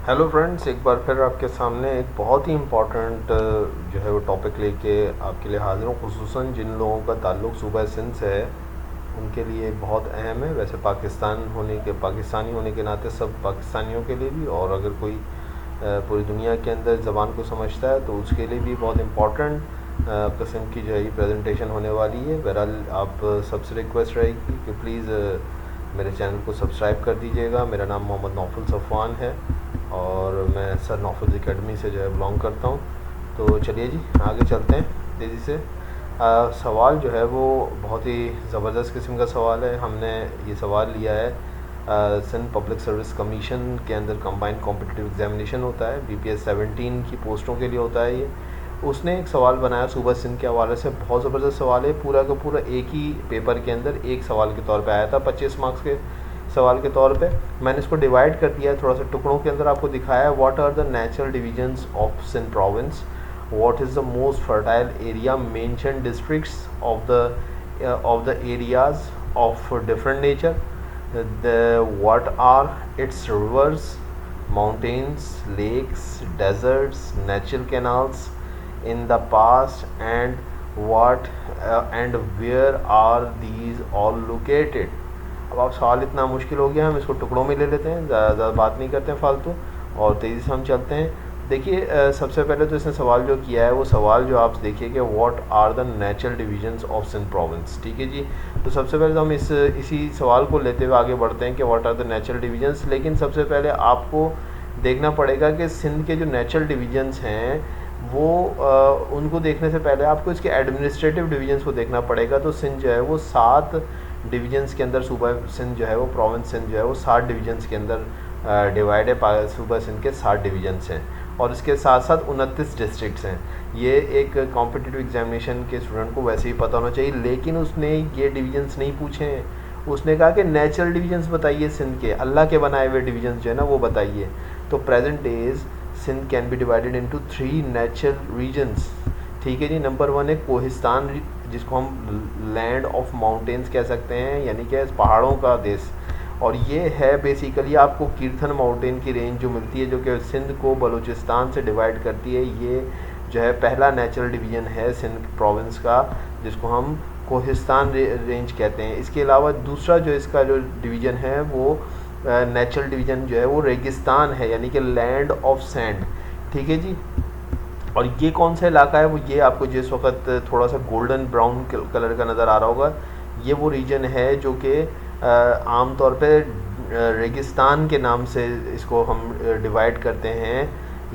Hello friends, एक बार फिर आपके सामने एक बहुत ही इम्पोर्टेंट जो है वो टॉपिक लेके आपके लिए हाज़िर हूँ। खुसूसन जिन लोगों का ताल्लुक़ सूबा सिंध से है उनके लिए बहुत अहम है। वैसे पाकिस्तानी होने के नाते सब पाकिस्तानियों के लिए भी, और अगर कोई पूरी दुनिया के अंदर ज़बान को समझता है तो उसके लिए भी बहुत इम्पोर्टेंट किस्म की जो है ये प्रेजेंटेशन होने वाली है। बहरहाल आप सबसे रिक्वेस्ट रहेगी कि प्लीज़ मेरे चैनल को सब्सक्राइब कर दीजिएगा। मेरा नाम मोहम्मद नौफल सफ़वान है और मैं सर नौफल एकेडमी से जो है बिलोंग करता हूँ। तो चलिए जी आगे चलते हैं तेज़ी से। सवाल जो है वो बहुत ही ज़बरदस्त किस्म का सवाल है। हमने ये सवाल लिया है सिंध पब्लिक सर्विस कमीशन के अंदर कंबाइंड कॉम्पिटिटिव एग्जामिनेशन होता है, BPS 17 की पोस्टों के लिए होता है ये। उसने एक सवाल बनाया सूबा सिंध के हवाले से, बहुत ज़बरदस्त सवाल है। पूरा का पूरा एक ही पेपर के अंदर एक सवाल के तौर पे आया था, 25 मार्क्स के सवाल के तौर पे। मैंने इसको डिवाइड कर दिया है थोड़ा सा टुकड़ों के अंदर, आपको दिखाया है what are the natural divisions of Sindh province, what is the most fertile area, mention districts of the areas of different nature, what are its rivers, mountains, lakes, deserts, natural canals in the past, and what and where are these all located। अब आप सवाल इतना मुश्किल हो गया, हम इसको टुकड़ों में ले लेते हैं, ज़्यादा बात नहीं करते हैं फालतू, और तेज़ी से हम चलते हैं। देखिए सबसे पहले तो इसने सवाल जो किया है वो सवाल जो आप देखिए कि what are the natural divisions of Sindh province. ठीक है जी, तो सबसे पहले तो हम इसी सवाल को लेते हुए आगे बढ़ते हैं कि what are the natural divisions. लेकिन सबसे पहले आपको देखना पड़ेगा कि सिंध के जो नेचुरल डिवीजन्स हैं वो उनको देखने से पहले आपको इसके एडमिनिस्ट्रेटिव डिवीजन्स को देखना पड़ेगा। तो सिंध जो है वो 7 डिवीजन्स के अंदर, सूबा सिंध जो है वो प्रोविंस सिंध जो है वो 7 डिवीजन्स के अंदर डिवाइड है। सूबा सिंध के 7 डिवीजन्स हैं और इसके साथ साथ 29 डिस्ट्रिक्ट्स हैं। ये एक कॉम्पिटिटिव एग्जामिनेशन के स्टूडेंट को वैसे ही पता होना चाहिए, लेकिन उसने ये डिवीजन्स नहीं पूछे हैं। उसने कहा कि नेचुरल डिवीजन्स बताइए सिंध के, अल्लाह के बनाए हुए डिवीजन्स जो है ना वो बताइए। तो present days Sindh can be divided into 3 natural regions. ठीक है जी, नंबर 1 है कोहिस्तान, जिसको हम लैंड ऑफ माउंटेन्स कह सकते हैं, यानी कि पहाड़ों का देश। और ये है बेसिकली आपको कीर्थन माउंटेन की रेंज जो मिलती है, जो कि सिंध को बलूचिस्तान से डिवाइड करती है। ये जो है पहला नेचुरल डिवीज़न है सिंध प्रोविंस का, जिसको हम कोहिस्तान रेंज कहते हैं। इसके अलावा दूसरा जो इसका जो डिवीज़न है वो नेचुरल डिवीज़न जो है वो रेगिस्तान है, यानी कि लैंड ऑफ सैंड। ठीक है जी, और ये कौन सा इलाका है, वो ये आपको जिस वक्त थोड़ा सा गोल्डन ब्राउन कलर का नज़र आ रहा होगा, ये वो रीजन है जो कि आम तौर पे रेगिस्तान के नाम से इसको हम डिवाइड करते हैं।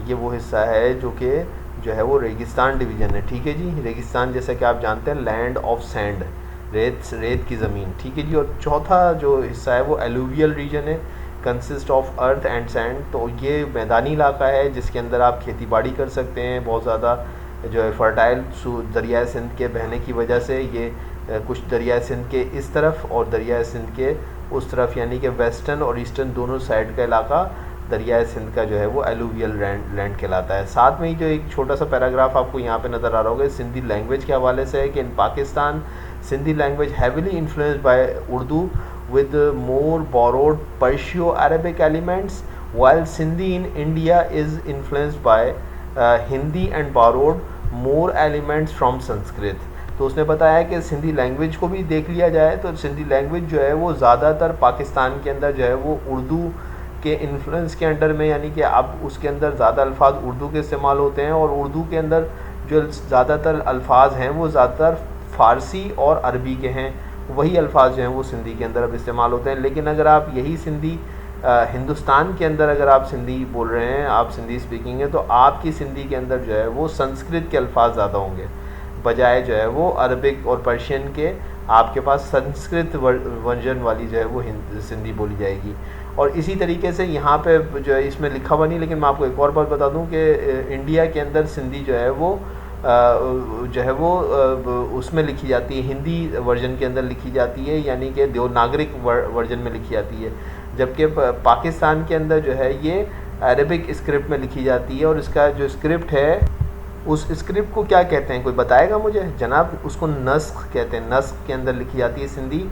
ये वो हिस्सा है जो है वो रेगिस्तान डिवीज़न है। ठीक है जी, रेगिस्तान जैसा कि आप जानते हैं लैंड ऑफ सैंड, रेत की ज़मीन। ठीक है जी, और चौथा जो हिस्सा है वो एलुवियल रीजन है, consist of earth and sand. तो ये मैदानी इलाका है जिसके अंदर आप खेती बाड़ी कर सकते हैं। बहुत ज़्यादा जो है फर्टाइल दरियाए सिंध के बहने की वजह से ये कुछ दरियाए सिंध के इस तरफ और दरियाए सिंध के उस तरफ, यानी कि वेस्टर्न और ईस्टर्न दोनों साइड का इलाका दरियाए सिंध का जो है वो एलुवियल लैंड कहलाता है। साथ में ही जो एक छोटा सा पैराग्राफ आपको यहाँ पे नज़र आ रहा होगा सिंधी लैंग्वेज के हवाले से है कि in Pakistan Sindhi language heavily influenced by Urdu with more borrowed Perso-Arabic elements, while Sindhi in India is influenced by Hindi and borrowed more elements from Sanskrit। तो उसने बताया कि सिंधी लैंग्वेज को भी देख लिया जाए तो सिंधी लैंग्वेज जो है वो ज़्यादातर पाकिस्तान के अंदर जो है वो उर्दू के इन्फ्लुएंस के अंडर में, यानी कि अब उसके अंदर ज़्यादा अल्फाज उर्दू के इस्तेमाल होते हैं, और उर्दू के अंदर जो ज़्यादातर अल्फाज हैं वो ज़्यादातर फ़ारसी और अरबी के हैं। वही अल्फाज जो हैं वो सिंधी के अंदर अब इस्तेमाल होते हैं। लेकिन अगर आप यही सिंधी हिंदुस्तान के अंदर अगर आप सिंधी बोल रहे हैं, आप सिंधी स्पीकिंग है, तो आपकी सिंधी के अंदर जो है वो संस्कृत के अल्फाज ज़्यादा होंगे, बजाय जो है वो अरबिक और पर्शियन के आपके पास संस्कृत वर्जन वाली जो है वो सिंधी बोली जाएगी। और इसी तरीके से यहाँ पे जो है इसमें लिखा हुआ नहीं, लेकिन मैं आपको एक और बात बता दूँ कि इंडिया के अंदर सिंधी जो है वो उसमें लिखी जाती है, हिंदी वर्जन के अंदर लिखी जाती है, यानी कि देवनागरिक वर्जन में लिखी जाती है, जबकि पाकिस्तान के अंदर जो है ये अरबिक स्क्रिप्ट में लिखी जाती है। और इसका जो स्क्रिप्ट है उस स्क्रिप्ट को क्या कहते हैं, कोई बताएगा मुझे जनाब? उसको नस्ख कहते हैं। नस्ख के अंदर लिखी जाती है सिंधी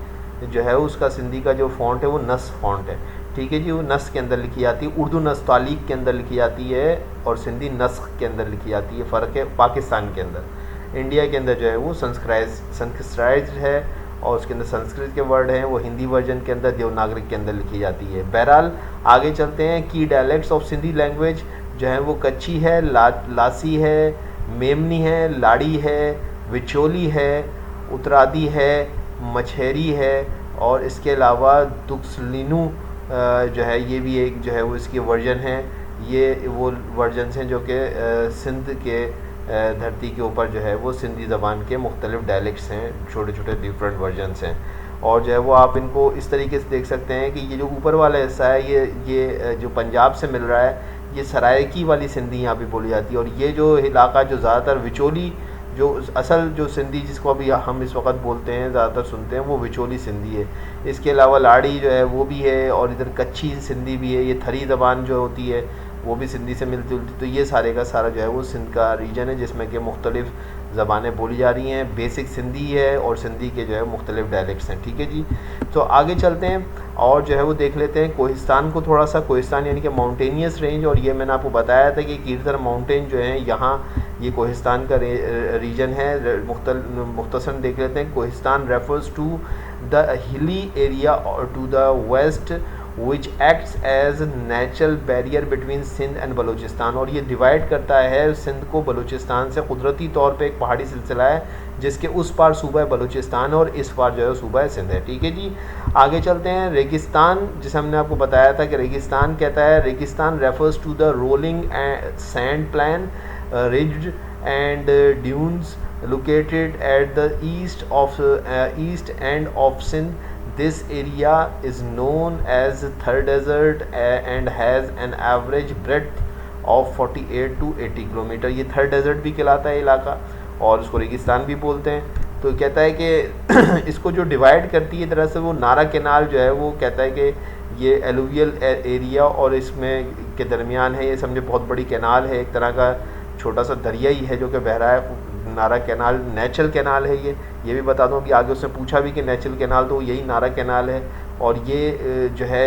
जो है, उसका सिंधी का जो फ़ॉन्ट है वो नस्ख फ़ॉन्ट है। ठीक है जी, वो नस्ख के अंदर लिखी जाती है, उर्दू नस्तालीक के अंदर लिखी जाती है और सिंधी नस्ख के अंदर लिखी जाती है। फ़र्क है पाकिस्तान के अंदर। इंडिया के अंदर जो है वो संस्कृताइज्ड है और उसके अंदर संस्कृत के वर्ड हैं, वो हिंदी वर्जन के अंदर देवनागरिक के अंदर लिखी जाती है। बहरहाल आगे चलते हैं। की डायलेक्ट्स ऑफ सिंधी लैंग्वेज जो है वो कच्ची है, लासी है, मेमनी है, लाड़ी है, विचोली है, उत्तरादी है, मछेरी है और इसके अलावा दुक्सलिनू जो है ये भी एक जो है वो इसकी वर्जन है। ये वो वर्जन्स हैं जो कि सिंध के धरती के ऊपर जो है वो सिंधी ज़बान के मुख्तलिफ़ डायलेक्ट्स हैं, छोटे छोटे डिफरेंट वर्जन्स हैं। और जो है वो आप इनको इस तरीके से देख सकते हैं कि ये जो ऊपर वाला हिस्सा है ये जो पंजाब से मिल रहा है, ये सरायकी वाली सिंधी यहाँ पे बोली जाती है। और ये जो इलाका जो ज़्यादातर विचोली, जो असल जो सिंधी जिसको अभी हम इस वक्त बोलते हैं, ज़्यादातर सुनते हैं, वो विचोली सिंधी है। इसके अलावा लाड़ी जो है वो भी है और इधर कच्ची सिंधी भी है। ये थरी ज़बान जो होती है वो भी सिंधी से मिलती जुलती। तो ये सारे का सारा जो है वो सिंध का रीजन है जिसमें कि मुख्तलिफ़ ज़बानें बोली जा रही हैं। बेसिक सिंधी है और सिंधी के जो है मुख्तलिफ़ डायलेक्ट्स हैं। ठीक है जी, तो आगे चलते हैं और जो है वो देख लेते हैं कोहिस्तान को थोड़ा सा। कोहिस्तान यानी कि माउंटेनियस रेंज, और ये मैंने आपको बताया था कि कीर्तर माउंटेन जो है यहाँ ये कोहिस्तान का रीजन है। मुख्तसर देख लेते हैं। Kohistan refers to the hilly area to the west which acts as natural barrier between Sindh and Balochistan. और ये डिवाइड करता है सिंध को बलूचिस्तान से। कुदरती तौर पे एक पहाड़ी सिलसिला है जिसके उस पार सूबा बलूचिस्तान और इस पार जो है सूबा सिंध है। ठीक है जी, आगे चलते हैं। रेगिस्तान, जिसे हमने आपको बताया था कि रेगिस्तान कहता है, Registan refers to the rolling sand plan ridged and dunes located at the east end of Sindh. This area is known as Thar Desert and has an average breadth of 48 to 80 kilometre. ये थर desert भी कहलाता है इलाका और उसको रेगिस्तान भी बोलते हैं। तो कहता है कि इसको जो डिवाइड करती है तरह से वो नारा कैनाल जो है वो कहता है कि ये एलुवियल एरिया और इसमें के दरमियान है। ये समझे बहुत बड़ी कैनाल है, एक तरह का छोटा सा दरिया ही है जो कि बह रहा है। नारा कैनाल नेचुरल कैनाल है। ये भी बता दूं, अभी आगे उसने पूछा भी कि नेचुरल कैनाल, तो यही नारा कैनाल है। और ये जो है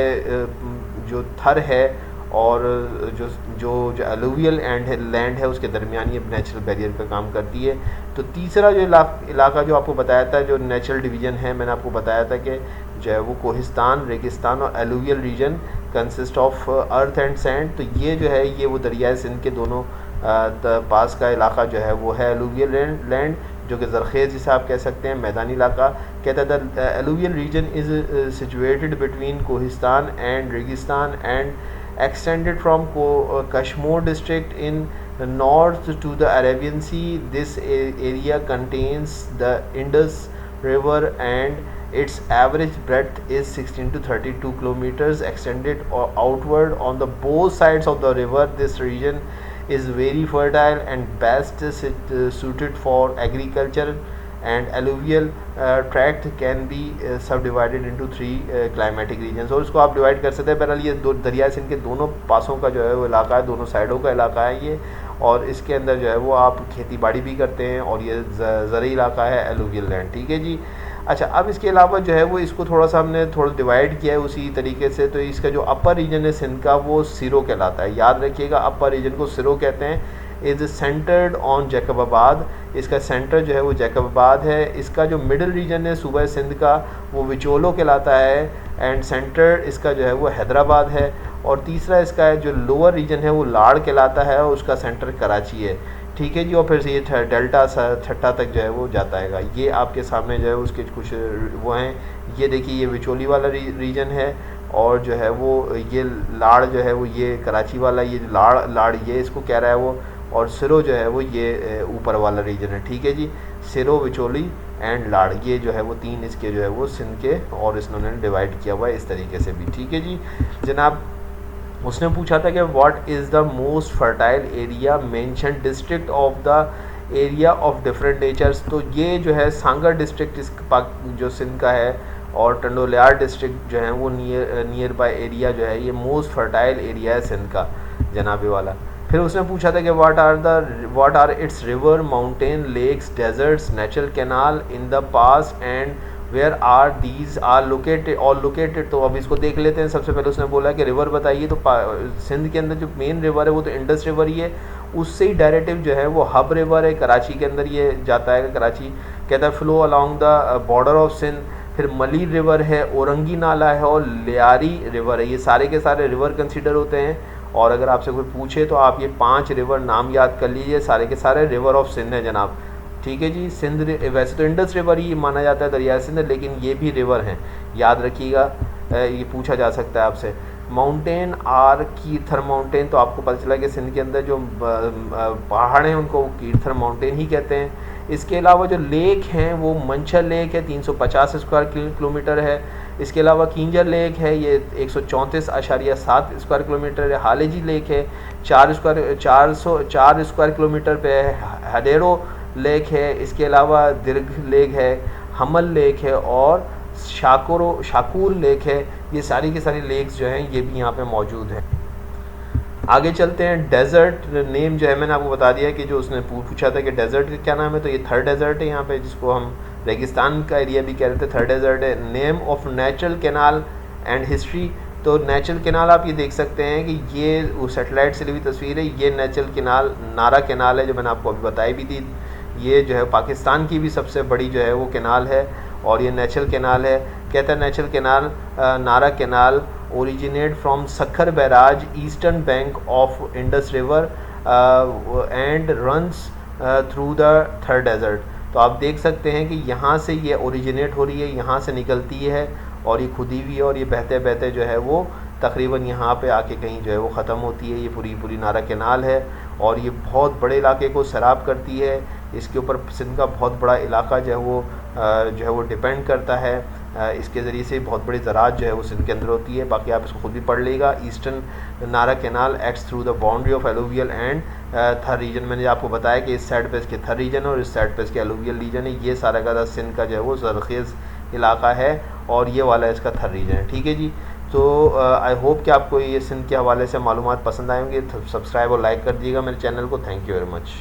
जो थर है और जो एलुवियल लैंड है उसके दरमियान ये नेचुरल बैरियर का काम करती है। तो तीसरा जो इलाका जो आपको बताया था जो नेचुरल डिवीज़न है, मैंने आपको बताया था कि जो है वो कोहिस्तान, रेगिस्तान और alluvial region consist of earth and sand. तो ये जो है ये वो दरियाए सिंध के दोनों पास का इलाका जो है वो है एलुवियल लैंड, जो कि ज़रखेज़ जिसे आप कह सकते हैं, मैदानी इलाका। कहता है the alluvial region is situated between Kohistan and Registan and extended from Kashmir district in north to the Arabian Sea. This area contains the Indus River and its average breadth is 16 to 32 kilometers extended outward on the both sides of the river. This region is very fertile and best suited for agriculture and alluvial tract can be subdivided into 3 climatic regions। और इसको आप divide कर सकते हैं। बहरहाल ये दो दरिया सिंध के दोनों पासों का जो है वो इलाका है, दोनों साइडों का इलाका है ये। और इसके अंदर जो है वो आप खेती बाड़ी भी करते हैं और ये ज़रई इलाका है, एलुवियल लैंड। ठीक है जी, अच्छा अब इसके अलावा जो है वो इसको थोड़ा सा हमने थोड़ा डिवाइड किया है उसी तरीके से। तो इसका जो अपर रीजन है सिंध का वो सिरो कहलाता है। याद रखिएगा अपर रीजन को सिरो कहते हैं। इज़ सेंटर्ड ऑन जैकबाबाद, इसका सेंटर जो है वो जैकबाबाद है। इसका जो मिडिल रीजन है सूबा सिंध का वो विचोलो कहलाता है एंड सेंटर इसका जो है वो हैदराबाद है। और तीसरा इसका जो लोअर रीजन है वो लाड़ कहलाता है और उसका सेंटर कराची है। ठीक है जी, और फिर से ये डेल्टा छठा तक जो है वो जाता है। ये आपके सामने जो है उसके कुछ वो हैं। ये देखिए ये विचोली वाला रीजन है और जो है वो ये लाड़ जो है वो ये कराची वाला, ये लाड़ ये इसको कह रहा है वो। और सिरो जो है वो ये ऊपर वाला रीजन है। ठीक है जी, सिरो, विचोली एंड लाड़, ये जो है वो 3 इसके जो है वो सिंध के और इन्होंने डिवाइड किया हुआ है इस तरीके से भी। ठीक है जी जनाब, उसने पूछा था कि what is the most fertile area mention district of the area of different natures. तो ये जो है सांगर डिस्ट्रिक्ट इस जो सिंध का है और टंडोलियार डिस्ट्रिक्ट जो है वो नियर बाय एरिया जो है ये मोस्ट फर्टाइल एरिया है सिंध का जनाबे वाला। फिर उसने पूछा था कि what are its river, mountain, lakes, deserts, natural canal in the past and where are these are located और लोकेटेड। तो अब इसको देख लेते हैं। सबसे पहले उसने बोला कि रिवर बताइए, तो सिंध के अंदर जो मेन रिवर है वो तो इंडस रिवर ही है, उससे ही डायरेक्टिव जो है वो हब रिवर है, कराची के अंदर ये जाता है। कराची कहता है flow along the border of Sindh. फिर मली रिवर है, औरंगी नाला है और लियारी रिवर है। ये सारे के सारे रिवर कंसिडर होते हैं। और अगर आपसे कोई पूछे तो आप ये 5 रिवर नाम याद कर लीजिए, सारे के सारे रिवर ऑफ सिंध है जनाब। ठीक है जी। सिंध वैसे तो इंडस रिवर ही माना जाता है दरिया सिंध, लेकिन ये भी रिवर हैं, याद रखिएगा, ये पूछा जा सकता है आपसे। माउंटेन आर कीर्थर माउंटेन, तो आपको पता चला कि सिंध के अंदर जो पहाड़ हैं उनको कीर्थर माउंटेन ही कहते हैं। इसके अलावा जो लेक हैं वो मंछर लेक है, 350 स्क्वायर किलोमीटर है। इसके अलावा किंजर लेक है, ये 134.7 स्क्वायर किलोमीटर है। हालेजी लेक है, 4 स्क्वायर किलोमीटर पे है। हडेरो लेक है। इसके अलावा दिर्घ लेक है, हमल लेक है और शाकूर लेक है। ये सारी की सारी लेक्स जो हैं ये भी यहाँ पे मौजूद हैं। आगे चलते हैं। डेजर्ट नेम जो है मैंने आपको बता दिया कि जो उसने पूछा था कि डेजर्ट का क्या नाम है, तो ये थर्ड डेजर्ट है यहाँ पे, जिसको हम रेगिस्तान का एरिया भी कह रहे थे, थर्ड डेजर्ट है। Name of natural canal and history, तो नेचुरल कैनाल आप ये देख सकते हैं कि ये वो सेटेलाइट से ली हुई तस्वीर है। ये नेचुरल कैनाल नारा कैनाल है, जो मैंने आपको अभी बताई भी थी। ये जो है पाकिस्तान की भी सबसे बड़ी जो है वो कैनाल है और ये नेचुरल कैनाल है। कहता है natural canal Nara canal originate from Sukkur barrage eastern bank of Indus river and runs through the third desert. तो आप देख सकते हैं कि यहाँ से ये ओरिजिनेट हो रही है, यहाँ से निकलती है और ये खुदी हुई है और ये बहते बहते जो है वो तकरीबन यहाँ पे आके कहीं जो है वो ख़त्म होती है। ये पूरी नारा कैनाल है और ये बहुत बड़े इलाके को सैराब करती है। इसके ऊपर सिंध का बहुत बड़ा इलाका जो है वो डिपेंड करता है। इसके ज़रिए से बहुत बड़ी ज़राअत जो है वो सिंध के अंदर होती है। बाकी आप इसको खुद भी पढ़ लेगा। ईस्टर्न नारा canal acts through the boundary of alluvial and थर रीजन। मैंने आपको बताया कि इस साइड पे इसके थर रीजन और इस साइड पे इसके एलुवियल रीजन है। ये सारा का सिंध का जो है वो ज़रख़ेज़ इलाका है और ये वाला इसका थर रीजन है। ठीक है जी। तो आई होप कि आपको ये सिंध के हवाले से मालूमात पसंद आएंगे। तो सब्सक्राइब और लाइक कर दीजिएगा मेरे चैनल को। Thank you very much.